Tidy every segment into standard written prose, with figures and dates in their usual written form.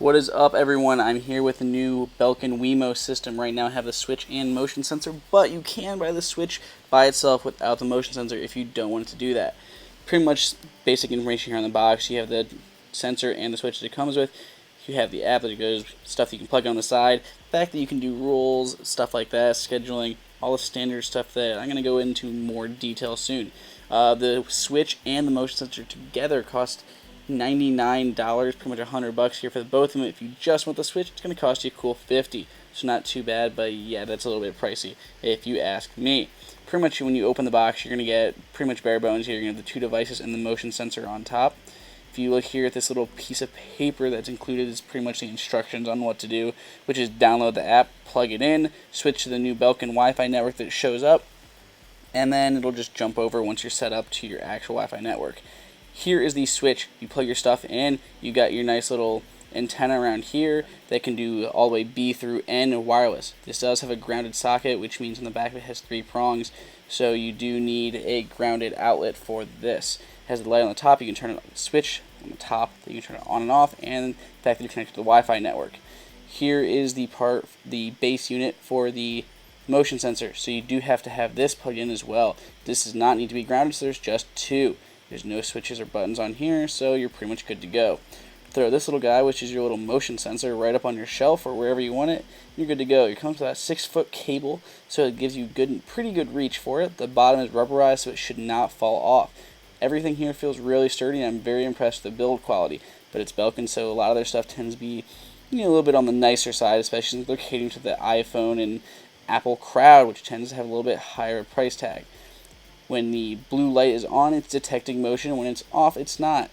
What is up, everyone? I'm here with the new Belkin Wemo system. Right now I have the switch and motion sensor, but you can buy the switch by itself without the motion sensor if you don't want to do that. Pretty much basic information here on the box. You have the sensor and the switch that it comes with. You have the app that goes, stuff that you can plug on the side, the fact that you can do rules, stuff like that, scheduling, all the standard stuff that I'm going to go into more detail soon. The switch and the motion sensor together cost $99, pretty much $100 here for the both of them. If you just want the switch, it's going to cost you a cool $50. So not too bad, but yeah, that's a little bit pricey if you ask me. Pretty much when you open the box, you're going to get pretty much bare bones here. You're going to have the two devices and the motion sensor on top. If you look here at this little piece of paper that's included, is pretty much the instructions on what to do, which is download the app, plug it in, switch to the new Belkin Wi-Fi network that shows up, and then it'll just jump over once you're set up to your actual Wi-Fi network. Here is the switch. You plug your stuff in, you got your nice little antenna around here that can do all the way B through N wireless. This does have a grounded socket, which means on the back of it has 3 prongs, so you do need a grounded outlet for this. It has the light on the top. You can turn it on the switch on the top, that you can turn it on and off, and the fact that you're connected to the Wi-Fi network. Here is the base unit for the motion sensor, so you do have to have this plugged in as well. This does not need to be grounded, so there's just 2. There's no switches or buttons on here, so you're pretty much good to go. Throw this little guy, which is your little motion sensor, right up on your shelf or wherever you want it, you're good to go. It comes with that 6-foot cable, so it gives you pretty good reach for it. The bottom is rubberized, so it should not fall off. Everything here feels really sturdy, and I'm very impressed with the build quality. But it's Belkin, so a lot of their stuff tends to be a little bit on the nicer side, especially since they're catering to the iPhone and Apple crowd, which tends to have a little bit higher price tag. When the blue light is on, it's detecting motion. When it's off, it's not.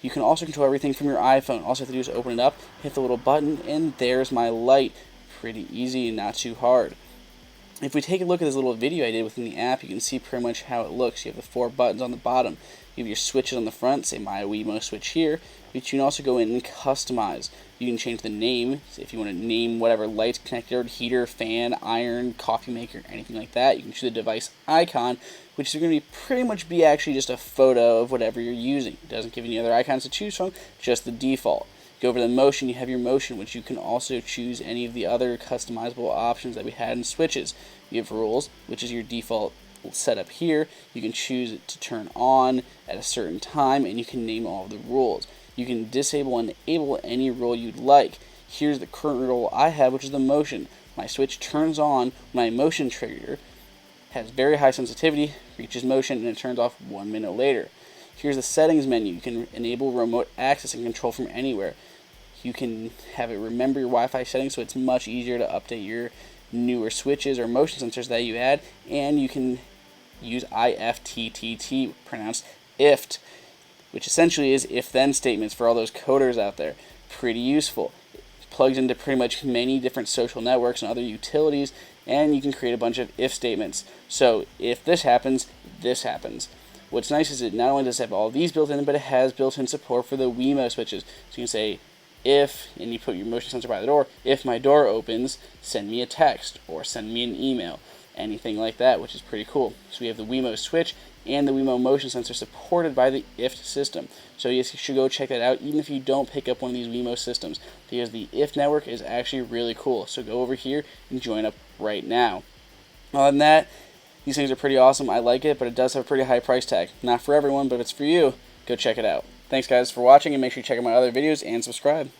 You can also control everything from your iPhone. All you have to do is open it up, hit the little button, and there's my light. Pretty easy and not too hard. If we take a look at this little video I did within the app, you can see pretty much how it looks. You have the 4 buttons on the bottom. You have your switches on the front, say My Wemo switch here, but you can also go in and customize. You can change the name, so if you want to name whatever light's connected, heater, fan, iron, coffee maker, anything like that. You can choose the device icon, which is going to pretty much be actually just a photo of whatever you're using. It doesn't give you any other icons to choose from, just the default. Go over to the motion, you have your motion, which you can also choose any of the other customizable options that we had in switches. You have rules, which is your default setup here. You can choose it to turn on at a certain time, and you can name all of the rules. You can disable and enable any rule you'd like. Here's the current rule I have, which is the motion. My switch turns on when my motion trigger has very high sensitivity, reaches motion, and it turns off 1 minute later. Here's the settings menu. You can enable remote access and control from anywhere. You can have it remember your Wi-Fi settings, so it's much easier to update your newer switches or motion sensors that you add, and you can use IFTTT, pronounced IFT, which essentially is if-then statements for all those coders out there. Pretty useful. It plugs into pretty much many different social networks and other utilities, and you can create a bunch of if statements. So if this happens, this happens. What's nice is it not only does it have all these built in, but it has built-in support for the Wemo switches. So you can say, if, and you put your motion sensor by the door, if my door opens, send me a text or send me an email, anything like that, which is pretty cool. So we have the Wemo switch and the Wemo motion sensor supported by the IFT system. So you should go check that out, even if you don't pick up one of these Wemo systems, because the IFT network is actually really cool. So go over here and join up right now. Other than that, these things are pretty awesome. I like it, but it does have a pretty high price tag. Not for everyone, but if it's for you, go check it out. Thanks, guys, for watching, and make sure you check out my other videos and subscribe.